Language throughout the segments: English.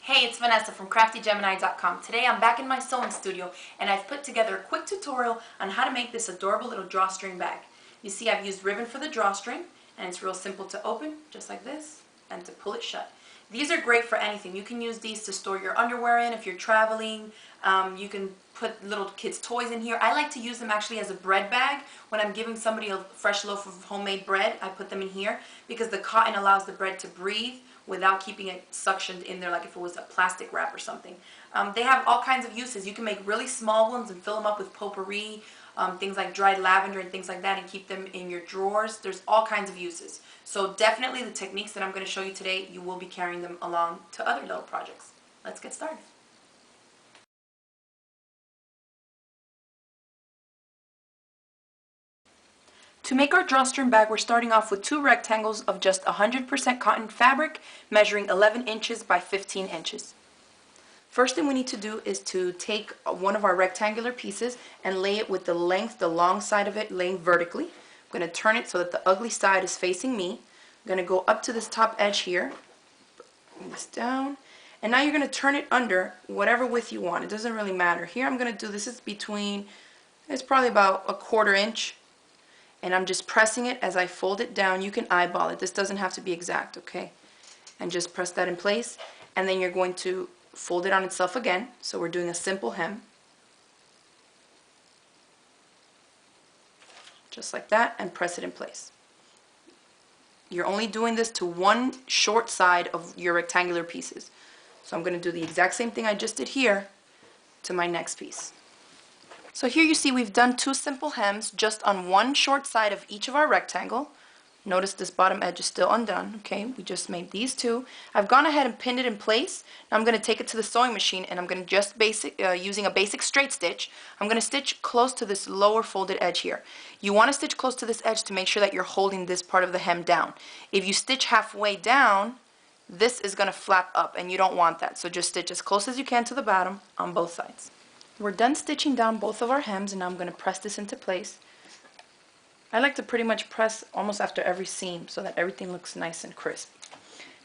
Hey, it's Vanessa from craftygemini.com. Today I'm back in my sewing studio and I've put together a quick tutorial on how to make this adorable little drawstring bag. You see, I've used ribbon for the drawstring and it's real simple to open, just like this, and to pull it shut. These are great for anything. You can use these to store your underwear in if you're traveling. You can put little kids' toys in here. I like to use them actually as a bread bag. When I'm giving somebody a fresh loaf of homemade bread, I put them in here because the cotton allows the bread to breathe without keeping it suctioned in there like if it was a plastic wrap or something. They have all kinds of uses. You can make really small ones and fill them up with potpourri, things like dried lavender and things like that, and keep them in your drawers. There's all kinds of uses. So definitely the techniques that I'm going to show you today, you will be carrying them along to other little projects. Let's get started. To make our drawstring bag, we're starting off with two rectangles of just 100% cotton fabric measuring 11 inches by 15 inches. First thing we need to do is to take one of our rectangular pieces and lay it with the length, the long side of it laying vertically. I'm going to turn it so that the ugly side is facing me. I'm going to go up to this top edge here, bring this down, and now you're going to turn it under whatever width you want. It doesn't really matter. Here I'm going to do, this is between, it's probably about a 1/4 inch. And I'm just pressing it as I fold it down. You can eyeball it. This doesn't have to be exact, okay? And just press that in place. And then you're going to fold it on itself again. So we're doing a simple hem. Just like that, and press it in place. You're only doing this to one short side of your rectangular pieces. So I'm going to do the exact same thing I just did here to my next piece. So here you see we've done two simple hems just on one short side of each of our rectangle. Notice this bottom edge is still undone. Okay, we just made these two. I've gone ahead and pinned it in place. Now I'm going to take it to the sewing machine and I'm going to just using a basic straight stitch, I'm going to stitch close to this lower folded edge here. You want to stitch close to this edge to make sure that you're holding this part of the hem down. If you stitch halfway down, this is going to flap up and you don't want that. So just stitch as close as you can to the bottom on both sides. We're done stitching down both of our hems and now I'm going to press this into place. I like to pretty much press almost after every seam so that everything looks nice and crisp.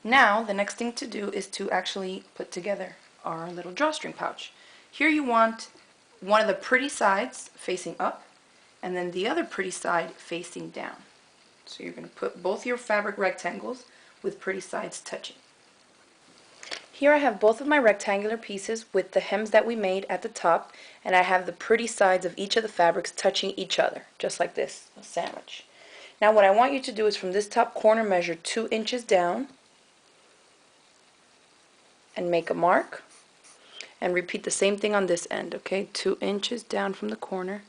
Now the next thing to do is to actually put together our little drawstring pouch. Here you want one of the pretty sides facing up and then the other pretty side facing down. So you're going to put both your fabric rectangles with pretty sides touching. Here I have both of my rectangular pieces with the hems that we made at the top, and I have the pretty sides of each of the fabrics touching each other, just like this, a sandwich. Now what I want you to do is from this top corner measure 2 inches down and make a mark, and repeat the same thing on this end, okay? 2 inches down from the corner.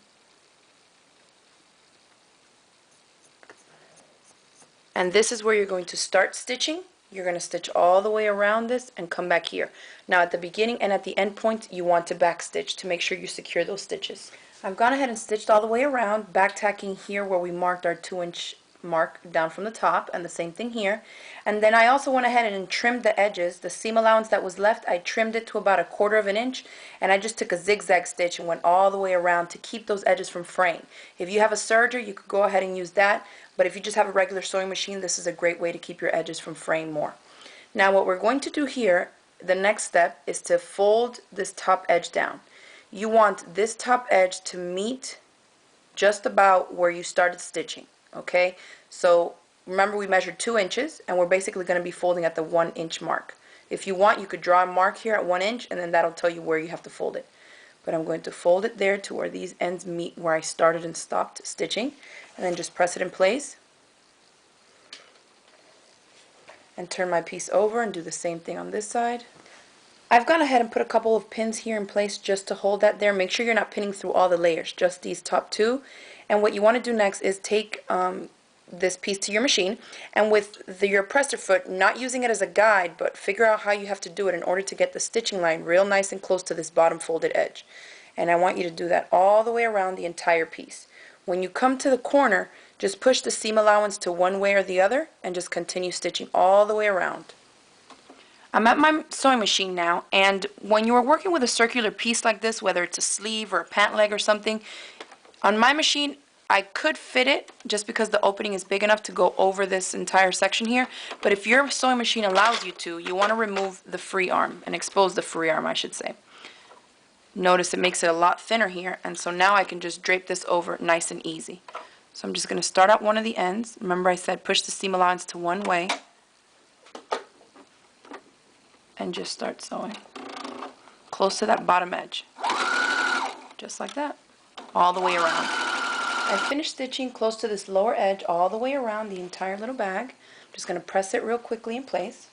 And this is where you're going to start stitching. You're going to stitch all the way around this and come back here. Now at the beginning and at the end point you want to back stitch to make sure you secure those stitches. I've gone ahead and stitched all the way around, back tacking here where we marked our 2-inch mark down from the top, and the same thing here. And then I also went ahead and trimmed the edges. The seam allowance that was left, I trimmed it to about 1/4 inch, and I just took a zigzag stitch and went all the way around to keep those edges from fraying. If you have a serger, you could go ahead and use that, but if you just have a regular sewing machine, this is a great way to keep your edges from fraying more. Now what we're going to do here, the next step, is to fold this top edge down. You want this top edge to meet just about where you started stitching. Okay, so remember we measured 2 inches and we're basically going to be folding at the 1 inch mark. If you want, you could draw a mark here at 1 inch and then that'll tell you where you have to fold it. But I'm going to fold it there to where these ends meet where I started and stopped stitching, and then just press it in place and turn my piece over and do the same thing on this side. I've gone ahead and put a couple of pins here in place just to hold that there. Make sure you're not pinning through all the layers, just these top two. And what you want to do next is take this piece to your machine, and with your presser foot, not using it as a guide, but figure out how you have to do it in order to get the stitching line real nice and close to this bottom folded edge. And I want you to do that all the way around the entire piece. When you come to the corner, just push the seam allowance to one way or the other and just continue stitching all the way around. I'm at my sewing machine now, and when you are working with a circular piece like this, whether it's a sleeve or a pant leg or something, on my machine I could fit it just because the opening is big enough to go over this entire section here, but if your sewing machine allows you to, you want to remove the free arm, and expose the free arm, I should say. Notice it makes it a lot thinner here, and so now I can just drape this over nice and easy. So I'm just going to start at one of the ends. Remember I said push the seam allowance to one way, and just start sewing close to that bottom edge, just like that, all the way around. I finished stitching close to this lower edge all the way around the entire little bag. I'm just going to press it real quickly in place.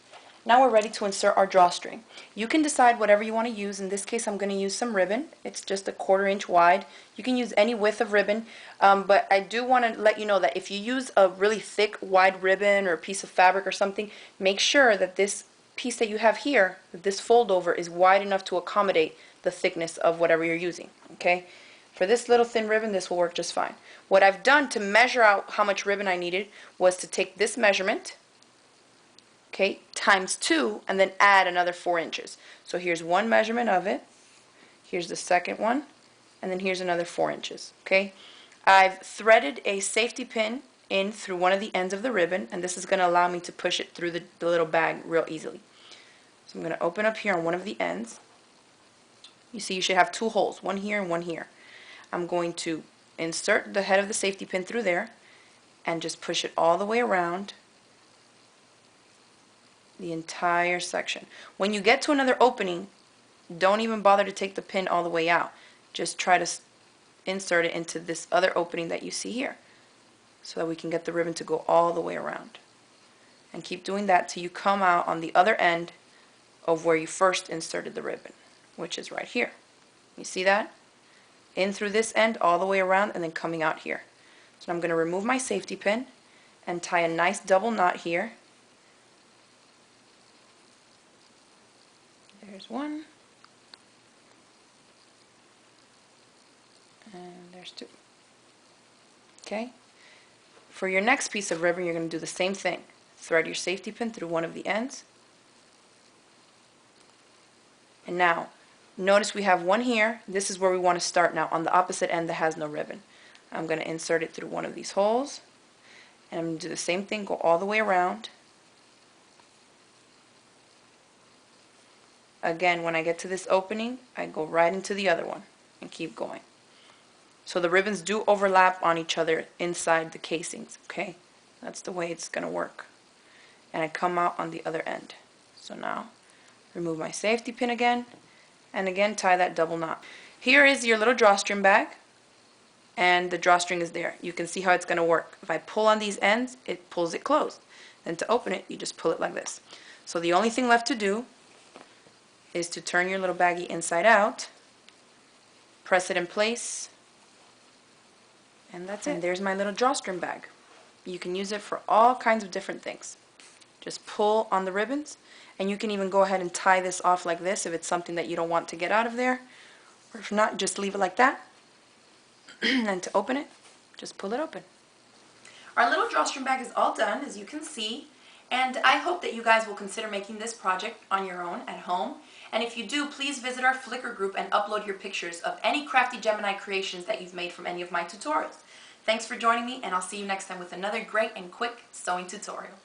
Now we're ready to insert our drawstring. You can decide whatever you want to use. In this case I'm going to use some ribbon. It's just a 1/4 inch wide. You can use any width of ribbon, but I do want to let you know that if you use a really thick wide ribbon or a piece of fabric or something, make sure that this piece that you have here, this fold over, is wide enough to accommodate the thickness of whatever you're using. Okay? For this little thin ribbon, this will work just fine. What I've done to measure out how much ribbon I needed was to take this measurement, okay, times 2, and then add another 4 inches. So here's one measurement of it, here's the second one, and then here's another 4 inches. Okay, I've threaded a safety pin in through one of the ends of the ribbon, and this is going to allow me to push it through the little bag real easily. So I'm going to open up here on one of the ends. You see you should have 2 holes, one here and one here. I'm going to insert the head of the safety pin through there and just push it all the way around the entire section. When you get to another opening, don't even bother to take the pin all the way out. Just try to insert it into this other opening that you see here so that we can get the ribbon to go all the way around. And keep doing that till you come out on the other end of where you first inserted the ribbon, which is right here. You see that? In through this end all the way around and then coming out here. So I'm going to remove my safety pin and tie a nice double knot here. There's one, and there's 2. Okay? For your next piece of ribbon, you're going to do the same thing. Thread your safety pin through one of the ends. And now, notice we have one here. This is where we want to start now, on the opposite end that has no ribbon. I'm going to insert it through one of these holes, and I'm going to do the same thing, go all the way around. Again, when I get to this opening, I go right into the other one and keep going. So the ribbons do overlap on each other inside the casings, okay? That's the way it's going to work. And I come out on the other end. So now, remove my safety pin again, and again tie that double knot. Here is your little drawstring bag, and the drawstring is there. You can see how it's going to work. If I pull on these ends, it pulls it closed. Then to open it, you just pull it like this. So the only thing left to do is to turn your little baggie inside out, press it in place, and that's it. And there's my little drawstring bag. You can use it for all kinds of different things. Just pull on the ribbons, and you can even go ahead and tie this off like this if it's something that you don't want to get out of there, or if not, just leave it like that. And to open it, just pull it open. Our little drawstring bag is all done, as you can see, and I hope that you guys will consider making this project on your own at home. And if you do, please visit our Flickr group and upload your pictures of any crafty Gemini creations that you've made from any of my tutorials. Thanks for joining me, and I'll see you next time with another great and quick sewing tutorial.